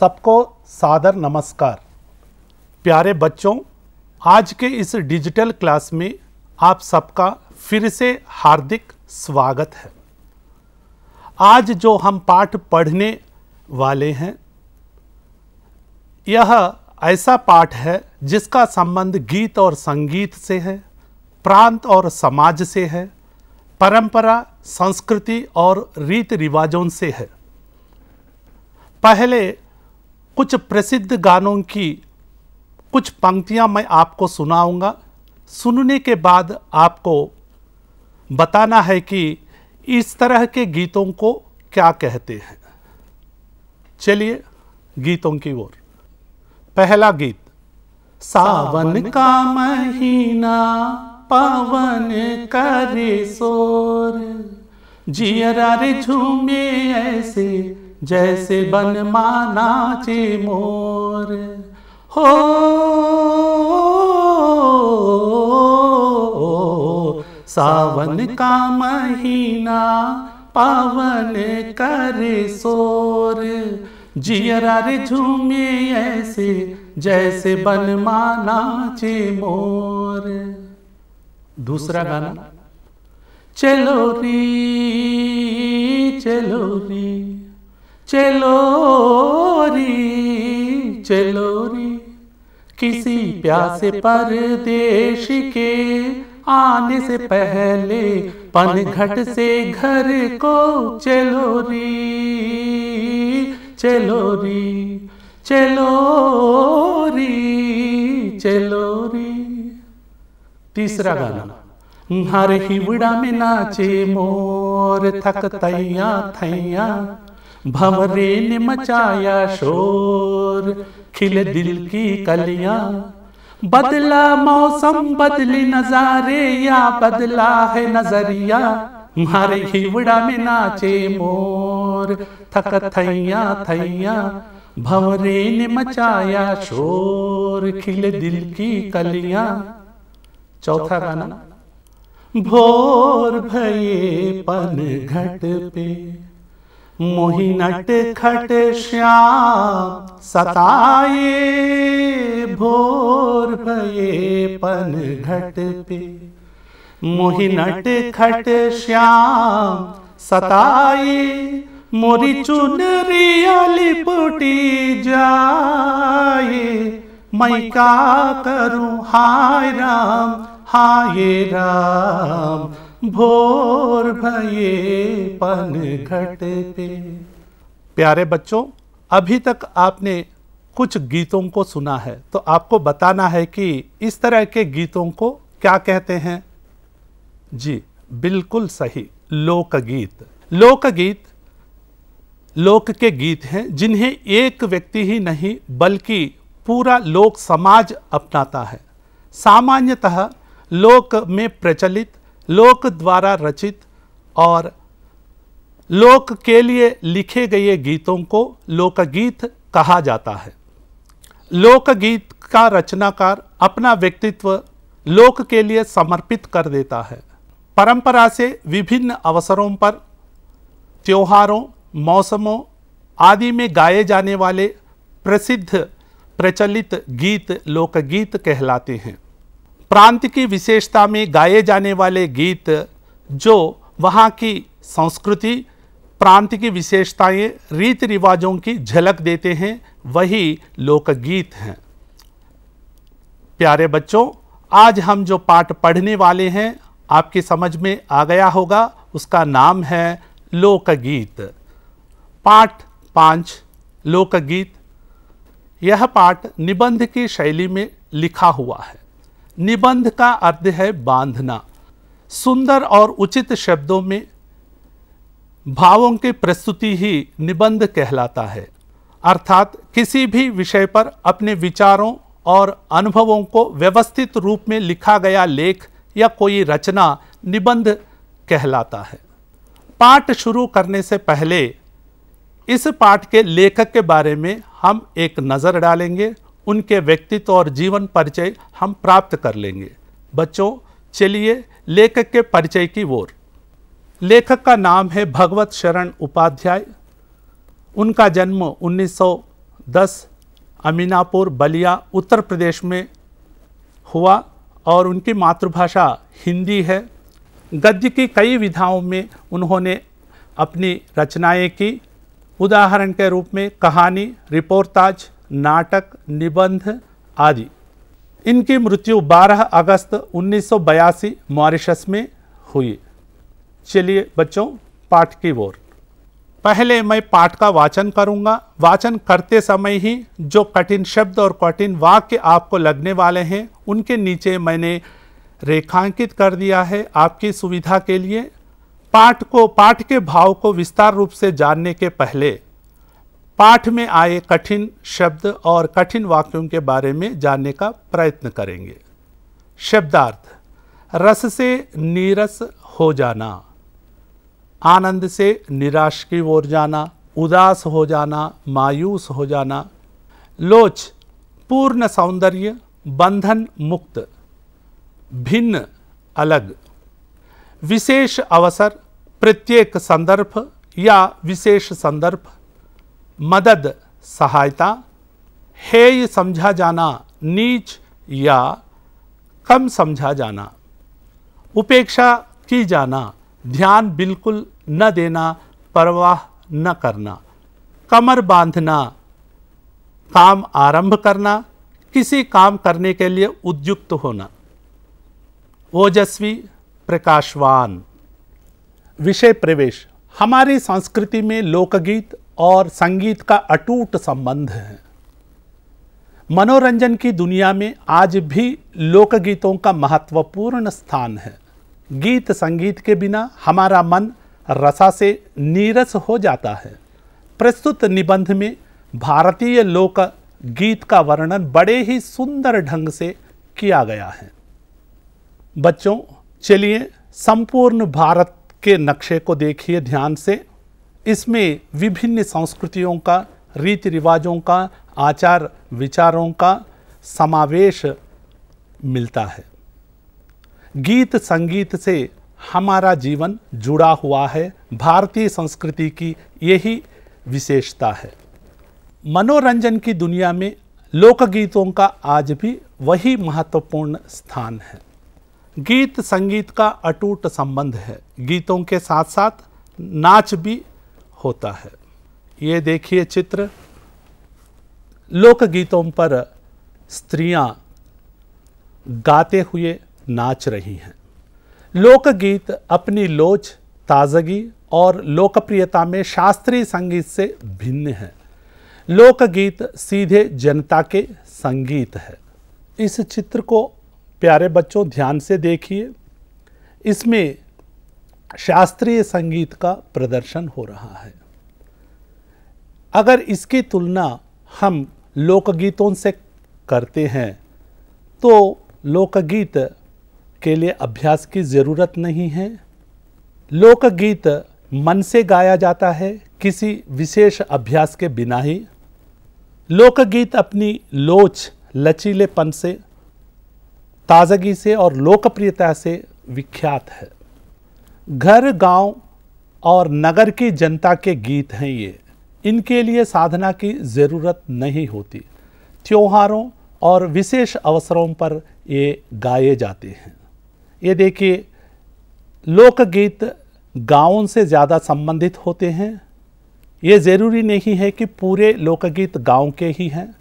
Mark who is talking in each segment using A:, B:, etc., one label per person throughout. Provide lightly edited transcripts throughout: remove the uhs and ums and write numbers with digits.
A: सबको सादर नमस्कार। प्यारे बच्चों, आज के इस डिजिटल क्लास में आप सबका फिर से हार्दिक स्वागत है। आज जो हम पाठ पढ़ने वाले हैं, यह ऐसा पाठ है जिसका संबंध गीत और संगीत से है, प्रांत और समाज से है, परंपरा, संस्कृति और रीति रिवाजों से है। पहले कुछ प्रसिद्ध गानों की कुछ पंक्तियां मैं आपको सुनाऊंगा। सुनने के बाद आपको बताना है कि इस तरह के गीतों को क्या कहते हैं। चलिए गीतों की ओर। पहला गीत। सावन का महीना पवन करे शोर, जियरा रे झूमे ऐसे जैसे बनमा नाचे मोर। हो सावन का महीना पवन करे शोर, जियरा रे झूमे ऐसे जैसे बनमा नाचे मोर। दूसरा गाना। चलो री चलो री चलो री चलो री, किसी प्यासे परदेश के आने से पहले पनघट से घर को चलो री चलो री चलो री चलो री। तीसरा गाना। हर हिवड़ा में नाचे मोर, थक तैया थैया भंवरे ने मचाया शोर, खिले दिल की कलियां। बदला मौसम बदली नजारे, या बदला है नजरिया। हमारे हिवड़ा में नाचे मोर, थक थैया थैया भंवरे ने मचाया शोर, खिले दिल की कलियां। चौथा गाना। भोर भये पनघट पे मोहि नट खट श्याम सताए, भोर भये पनघट पे मोहि नट खट श्याम सताए, मोरी चुनरी लिपटी जाए, मैं क्या करूं हाय राम हाय राम, भोर भये पनघट पे। प्यारे बच्चों, अभी तक आपने कुछ गीतों को सुना है, तो आपको बताना है कि इस तरह के गीतों को क्या कहते हैं। जी बिल्कुल सही, लोकगीत। लोकगीत लोक के गीत हैं जिन्हें एक व्यक्ति ही नहीं बल्कि पूरा लोक समाज अपनाता है। सामान्यतः लोक में प्रचलित, लोक द्वारा रचित और लोक के लिए लिखे गए गीतों को लोकगीत कहा जाता है। लोकगीत का रचनाकार अपना व्यक्तित्व लोक के लिए समर्पित कर देता है। परंपरा से विभिन्न अवसरों पर, त्योहारों, मौसमों आदि में गाए जाने वाले प्रसिद्ध प्रचलित गीत लोकगीत कहलाते हैं। प्रांत की विशेषता में गाए जाने वाले गीत जो वहाँ की संस्कृति, प्रांत की विशेषताएं, रीति रिवाजों की झलक देते हैं, वही लोकगीत हैं। प्यारे बच्चों, आज हम जो पाठ पढ़ने वाले हैं आपकी समझ में आ गया होगा। उसका नाम है लोकगीत। पाठ 5 लोकगीत। यह पाठ निबंध की शैली में लिखा हुआ है। निबंध का अर्थ है बांधना। सुंदर और उचित शब्दों में भावों की प्रस्तुति ही निबंध कहलाता है। अर्थात किसी भी विषय पर अपने विचारों और अनुभवों को व्यवस्थित रूप में लिखा गया लेख या कोई रचना निबंध कहलाता है। पाठ शुरू करने से पहले इस पाठ के लेखक के बारे में हम एक नज़र डालेंगे। उनके व्यक्तित्व और जीवन परिचय हम प्राप्त कर लेंगे। बच्चों, चलिए लेखक के परिचय की ओर। लेखक का नाम है भगवत शरण उपाध्याय। उनका जन्म 1910 अमीनापुर बलिया उत्तर प्रदेश में हुआ और उनकी मातृभाषा हिंदी है। गद्य की कई विधाओं में उन्होंने अपनी रचनाएं की। उदाहरण के रूप में कहानी, रिपोर्टाज, नाटक, निबंध आदि। इनकी मृत्यु 12 अगस्त 1982 मॉरिशस में हुई। चलिए बच्चों पाठ की ओर। पहले मैं पाठ का वाचन करूंगा। वाचन करते समय ही जो कठिन शब्द और कठिन वाक्य आपको लगने वाले हैं उनके नीचे मैंने रेखांकित कर दिया है आपकी सुविधा के लिए। पाठ के भाव को विस्तार रूप से जानने के पहले पाठ में आए कठिन शब्द और कठिन वाक्यों के बारे में जानने का प्रयत्न करेंगे। शब्दार्थ: रस से नीरस हो जाना, आनंद से निराश की ओर जाना, उदास हो जाना, मायूस हो जाना। लोच: पूर्ण सौंदर्य, बंधन मुक्त, भिन्न, अलग। विशेष अवसर: प्रत्येक संदर्भ या विशेष संदर्भ। मदद, सहायता। हेय समझा जाना, नीच या कम समझा जाना। उपेक्षा की जाना, ध्यान बिल्कुल न देना, परवाह न करना। कमर बांधना, काम आरंभ करना, किसी काम करने के लिए उद्युक्त होना। ओजस्वी, प्रकाशवान। विषय प्रवेश: हमारी संस्कृति में लोकगीत और संगीत का अटूट संबंध है। मनोरंजन की दुनिया में आज भी लोकगीतों का महत्वपूर्ण स्थान है। गीत संगीत के बिना हमारा मन रसा से नीरस हो जाता है। प्रस्तुत निबंध में भारतीय लोक गीत का वर्णन बड़े ही सुंदर ढंग से किया गया है। बच्चों चलिए संपूर्ण भारत के नक्शे को देखिए ध्यान से। इसमें विभिन्न संस्कृतियों का, रीति रिवाजों का, आचार विचारों का समावेश मिलता है। गीत संगीत से हमारा जीवन जुड़ा हुआ है। भारतीय संस्कृति की यही विशेषता है। मनोरंजन की दुनिया में लोकगीतों का आज भी वही महत्वपूर्ण स्थान है। गीत संगीत का अटूट संबंध है। गीतों के साथ साथ नाच भी होता है। ये देखिए चित्र। लोकगीतों पर स्त्रियां गाते हुए नाच रही हैं। लोकगीत अपनी लोच, ताजगी और लोकप्रियता में शास्त्रीय संगीत से भिन्न है। लोकगीत सीधे जनता के संगीत है। इस चित्र को प्यारे बच्चों ध्यान से देखिए। इसमें शास्त्रीय संगीत का प्रदर्शन हो रहा है। अगर इसकी तुलना हम लोकगीतों से करते हैं तो लोकगीत के लिए अभ्यास की ज़रूरत नहीं है। लोकगीत मन से गाया जाता है, किसी विशेष अभ्यास के बिना ही। लोकगीत अपनी लोच, लचीलेपन से, ताजगी से और लोकप्रियता से विख्यात है। घर, गांव और नगर की जनता के गीत हैं ये। इनके लिए साधना की ज़रूरत नहीं होती। त्योहारों और विशेष अवसरों पर ये गाए जाते हैं। ये देखिए, लोकगीत गाँवों से ज़्यादा संबंधित होते हैं। ये ज़रूरी नहीं है कि पूरे लोकगीत गांव के ही हैं,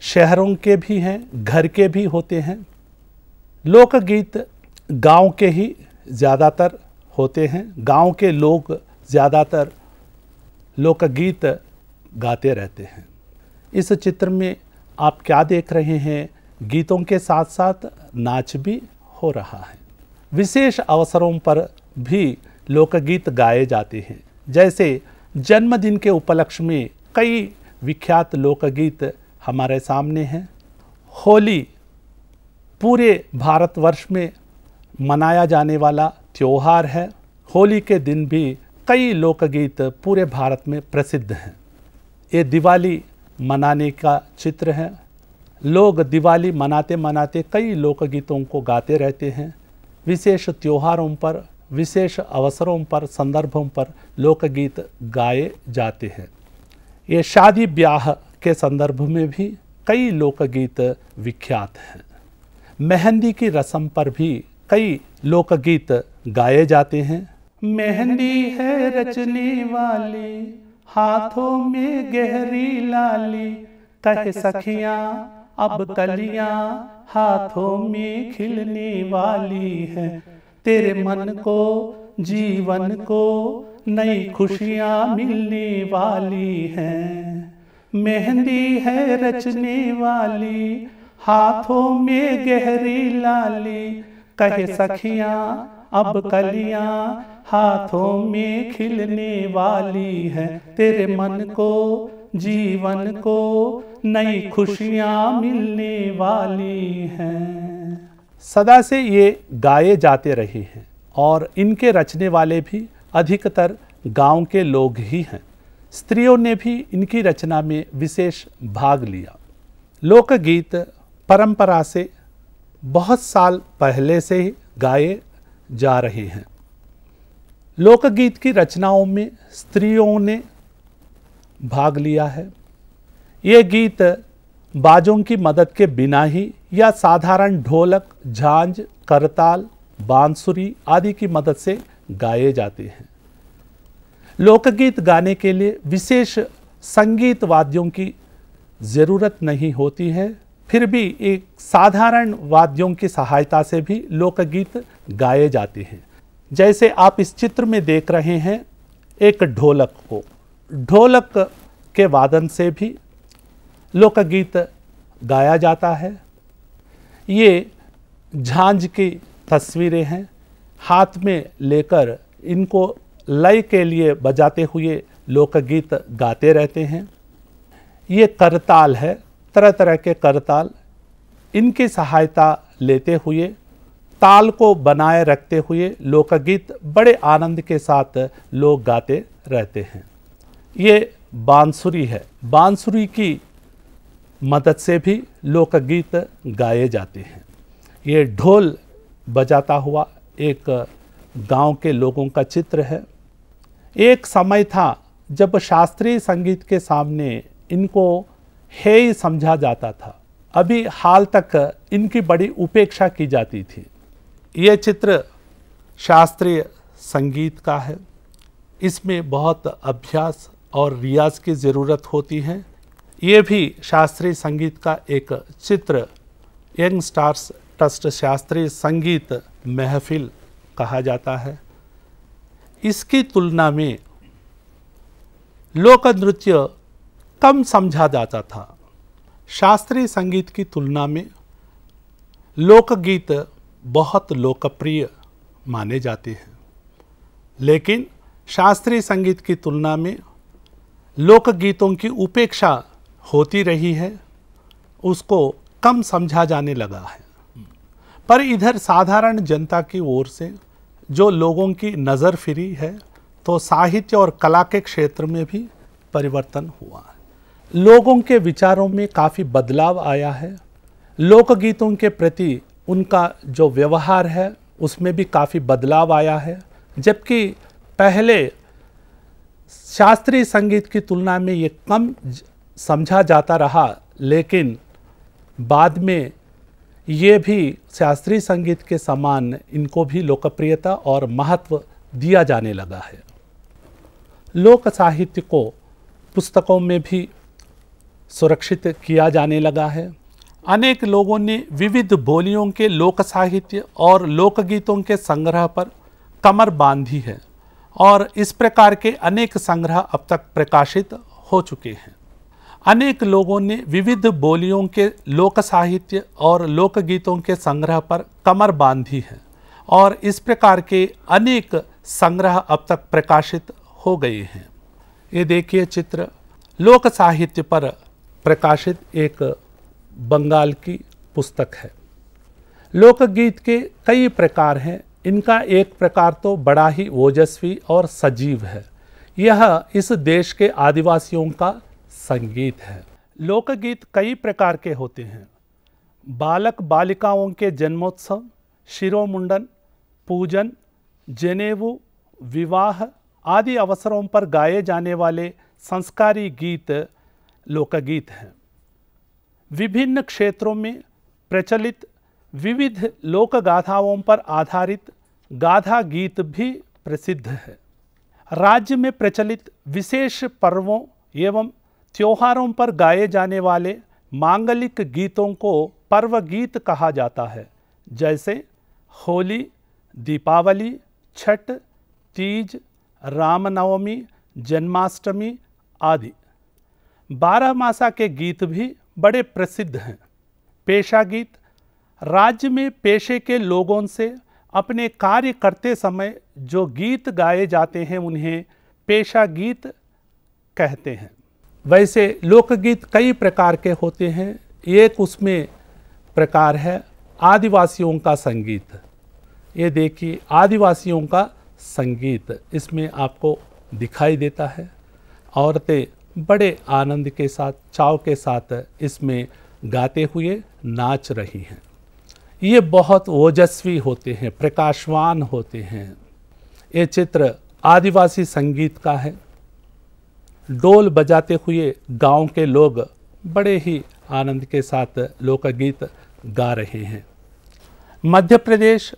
A: शहरों के भी हैं, घर के भी होते हैं। लोकगीत गांव के ही ज़्यादातर होते हैं। गांव के लोग ज़्यादातर लोकगीत गाते रहते हैं। इस चित्र में आप क्या देख रहे हैं? गीतों के साथ साथ नाच भी हो रहा है। विशेष अवसरों पर भी लोकगीत गाए जाते हैं। जैसे जन्मदिन के उपलक्ष्य में कई विख्यात लोकगीत हमारे सामने हैं। होली पूरे भारतवर्ष में मनाया जाने वाला त्योहार है। होली के दिन भी कई लोकगीत पूरे भारत में प्रसिद्ध हैं। ये दिवाली मनाने का चित्र है। लोग दिवाली मनाते मनाते कई लोकगीतों को गाते रहते हैं। विशेष त्योहारों पर, विशेष अवसरों पर, संदर्भों पर लोकगीत गाए जाते हैं। ये शादी ब्याह के संदर्भ में भी कई लोकगीत विख्यात हैं। मेहंदी की रस्म पर भी कई लोकगीत गाए जाते हैं। मेहंदी है रचने वाली, हाथों में गहरी लाली, कहे सखियां अब कलियां हाथों में खिलने वाली है। तेरे मन को जीवन को नई खुशियां मिलने वाली हैं। मेहंदी है रचने वाली, हाथों में गहरी लाली, कहे सखियां अब कलियां हाथों में खिलने वाली है। तेरे मन को जीवन को नई खुशियां मिलने वाली हैं। सदा से ये गाए जाते रहे हैं और इनके रचने वाले भी अधिकतर गांव के लोग ही हैं। स्त्रियों ने भी इनकी रचना में विशेष भाग लिया। लोकगीत परंपरा से बहुत साल पहले से ही गाए जा रहे हैं। लोकगीत की रचनाओं में स्त्रियों ने भाग लिया है। ये गीत बाजों की मदद के बिना ही या साधारण ढोलक, झांझ, करताल, बांसुरी आदि की मदद से गाए जाते हैं। लोकगीत गाने के लिए विशेष संगीत वाद्यों की ज़रूरत नहीं होती है, फिर भी एक साधारण वाद्यों की सहायता से भी लोकगीत गाए जाते हैं। जैसे आप इस चित्र में देख रहे हैं एक ढोलक को, ढोलक के वादन से भी लोकगीत गाया जाता है। ये झांझ की तस्वीरें हैं, हाथ में लेकर इनको लय के लिए बजाते हुए लोकगीत गाते रहते हैं। ये करताल है, तरह तरह के करताल, इनकी सहायता लेते हुए ताल को बनाए रखते हुए लोकगीत बड़े आनंद के साथ लोग गाते रहते हैं। ये बांसुरी है, बांसुरी की मदद से भी लोकगीत गाए जाते हैं। ये ढोल बजाता हुआ एक गांव के लोगों का चित्र है। एक समय था जब शास्त्रीय संगीत के सामने इनको हेय समझा जाता था। अभी हाल तक इनकी बड़ी उपेक्षा की जाती थी। ये चित्र शास्त्रीय संगीत का है। इसमें बहुत अभ्यास और रियाज की ज़रूरत होती है। ये भी शास्त्रीय संगीत का एक चित्र यंग स्टार्स ट्रस्ट शास्त्रीय संगीत महफिल कहा जाता है। इसकी तुलना में लोक नृत्य कम समझा जाता था। शास्त्रीय संगीत की तुलना में लोकगीत बहुत लोकप्रिय माने जाते हैं, लेकिन शास्त्रीय संगीत की तुलना में लोकगीतों की उपेक्षा होती रही है, उसको कम समझा जाने लगा है। पर इधर साधारण जनता की ओर से जो लोगों की नज़र फिरी है, तो साहित्य और कला के क्षेत्र में भी परिवर्तन हुआ है। लोगों के विचारों में काफ़ी बदलाव आया है। लोकगीतों के प्रति उनका जो व्यवहार है उसमें भी काफ़ी बदलाव आया है। जबकि पहले शास्त्रीय संगीत की तुलना में ये कम समझा जाता रहा, लेकिन बाद में ये भी शास्त्रीय संगीत के समान इनको भी लोकप्रियता और महत्व दिया जाने लगा है। लोक साहित्य को पुस्तकों में भी सुरक्षित किया जाने लगा है। अनेक लोगों ने विविध बोलियों के लोक साहित्य और लोकगीतों के संग्रह पर कमर बांधी है और इस प्रकार के अनेक संग्रह अब तक प्रकाशित हो चुके हैं। अनेक लोगों ने विविध बोलियों के लोक साहित्य और लोकगीतों के संग्रह पर कमर बांधी है और इस प्रकार के अनेक संग्रह अब तक प्रकाशित हो गए हैं। ये देखिए चित्र लोक साहित्य पर प्रकाशित एक बंगाल की पुस्तक है। लोकगीत के कई प्रकार हैं। इनका एक प्रकार तो बड़ा ही ओजस्वी और सजीव है। यह इस देश के आदिवासियों का संगीत है। लोकगीत कई प्रकार के होते हैं। बालक बालिकाओं के जन्मोत्सव, शिरोमुंडन, पूजन, जनेऊ, विवाह आदि अवसरों पर गाए जाने वाले संस्कारी गीत लोकगीत हैं। विभिन्न क्षेत्रों में प्रचलित विविध लोक गाथाओं पर आधारित गाथा गीत भी प्रसिद्ध है। राज्य में प्रचलित विशेष पर्वों एवं त्योहारों पर गाए जाने वाले मांगलिक गीतों को पर्व गीत कहा जाता है, जैसे होली, दीपावली, छठ, तीज, रामनवमी, जन्माष्टमी आदि। बारहमासा के गीत भी बड़े प्रसिद्ध हैं। पेशा गीत, राज्य में पेशे के लोगों से अपने कार्य करते समय जो गीत गाए जाते हैं उन्हें पेशा गीत कहते हैं। वैसे लोकगीत कई प्रकार के होते हैं। एक उसमें प्रकार है आदिवासियों का संगीत। ये देखिए आदिवासियों का संगीत इसमें आपको दिखाई देता है। औरतें बड़े आनंद के साथ, चाव के साथ इसमें गाते हुए नाच रही हैं। ये बहुत ओजस्वी होते हैं, प्रकाशवान होते हैं। ये चित्र आदिवासी संगीत का है। डोल बजाते हुए गांव के लोग बड़े ही आनंद के साथ लोकगीत गा रहे हैं। मध्य प्रदेश,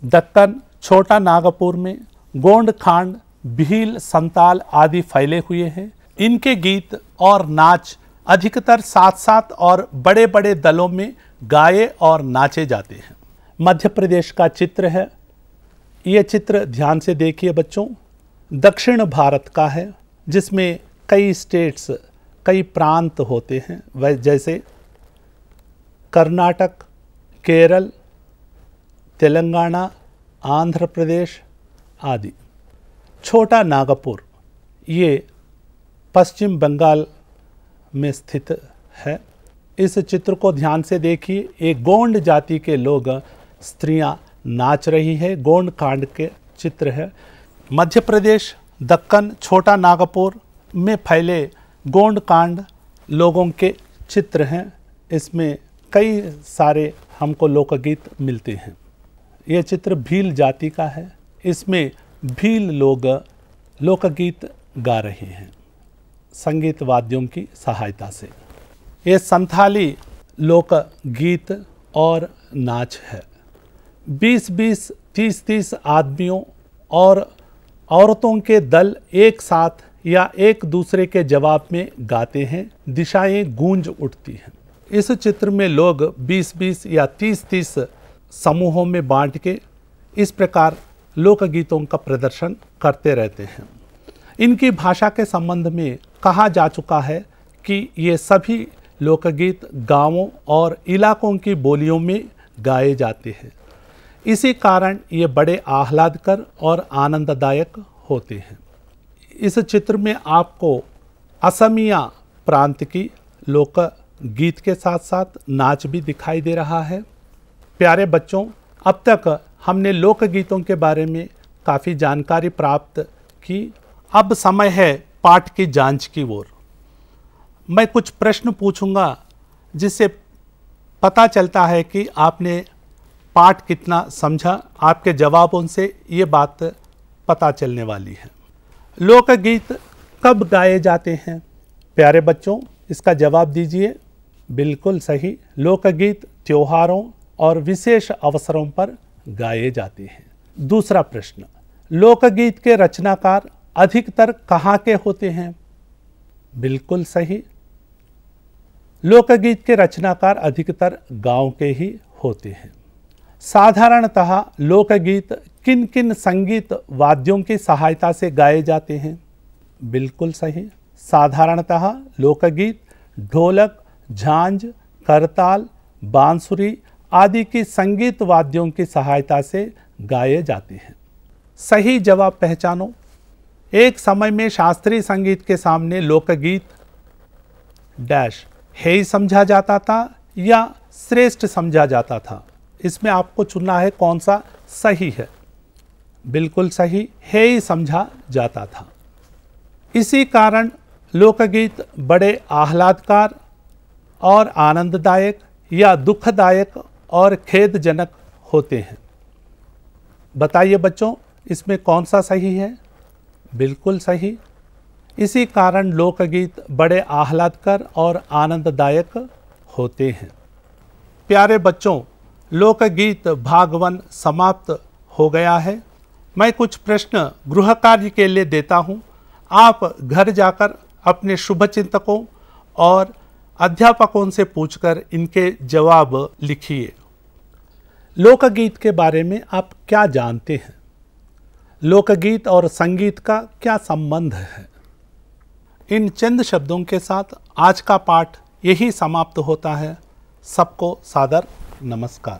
A: दक्कन, छोटा नागपुर में गोंड खांड, भील, संताल आदि फैले हुए हैं। इनके गीत और नाच अधिकतर साथ साथ और बड़े बड़े दलों में गाए और नाचे जाते हैं। मध्य प्रदेश का चित्र है। ये चित्र ध्यान से देखिए बच्चों, दक्षिण भारत का है, जिसमें कई स्टेट्स, कई प्रांत होते हैं, वह जैसे कर्नाटक, केरल, तेलंगाना, आंध्र प्रदेश आदि। छोटा नागपुर ये पश्चिम बंगाल में स्थित है। इस चित्र को ध्यान से देखिए। एक गोंड जाति के लोग, स्त्रियां नाच रही है। गोंड कांड के चित्र है। मध्य प्रदेश, दक्कन, छोटा नागपुर में फैले गोंड कांड लोगों के चित्र हैं। इसमें कई सारे हमको लोकगीत मिलते हैं। ये चित्र भील जाति का है। इसमें भील लोग लोकगीत गा रहे हैं संगीत वाद्यों की सहायता से। ये संथाली लोकगीत और नाच है। 20-20, 30-30 आदमियों और औरतों के दल एक साथ या एक दूसरे के जवाब में गाते हैं। दिशाएं गूंज उठती हैं। इस चित्र में लोग 20-20 या 30-30 समूहों में बांट के इस प्रकार लोकगीतों का प्रदर्शन करते रहते हैं। इनकी भाषा के संबंध में कहा जा चुका है कि ये सभी लोकगीत गांवों और इलाकों की बोलियों में गाए जाते हैं। इसी कारण ये बड़े आह्लादकर और आनंददायक होते हैं। इस चित्र में आपको असमिया प्रांत की लोकगीत के साथ साथ नाच भी दिखाई दे रहा है। प्यारे बच्चों, अब तक हमने लोकगीतों के बारे में काफ़ी जानकारी प्राप्त की। अब समय है पाठ की जांच की ओर। मैं कुछ प्रश्न पूछूंगा जिससे पता चलता है कि आपने पाठ कितना समझा। आपके जवाबों से ये बात पता चलने वाली है। लोकगीत कब गाए जाते हैं? प्यारे बच्चों, इसका जवाब दीजिए। बिल्कुल सही, लोकगीत त्योहारों और विशेष अवसरों पर गाए जाते हैं। दूसरा प्रश्न, लोकगीत के रचनाकार अधिकतर कहाँ के होते हैं? बिल्कुल सही, लोकगीत के रचनाकार अधिकतर गांव के ही होते हैं। साधारणतः लोकगीत किन किन संगीत वाद्यों की सहायता से गाए जाते हैं? बिल्कुल सही, साधारणतः लोकगीत ढोलक, झांझ, करताल, बांसुरी आदि की संगीत वाद्यों की सहायता से गाए जाते हैं। सही जवाब पहचानो। एक समय में शास्त्रीय संगीत के सामने लोकगीत डैश है ही समझा जाता था या श्रेष्ठ समझा जाता था। इसमें आपको चुनना है कौन सा सही है। बिल्कुल सही, है ही समझा जाता था। इसी कारण लोकगीत बड़े आह्लादकार और आनंददायक या दुखदायक और खेदजनक होते हैं। बताइए बच्चों, इसमें कौन सा सही है? बिल्कुल सही, इसी कारण लोकगीत बड़े आह्लादकर और आनंददायक होते हैं। प्यारे बच्चों, लोकगीत भाग 1 समाप्त हो गया है। मैं कुछ प्रश्न गृह कार्य के लिए देता हूँ। आप घर जाकर अपने शुभचिंतकों और अध्यापकों से पूछकर इनके जवाब लिखिए। लोकगीत के बारे में आप क्या जानते हैं? लोकगीत और संगीत का क्या संबंध है? इन चंद शब्दों के साथ आज का पाठ यही समाप्त होता है। सबको सादर नमस्कार।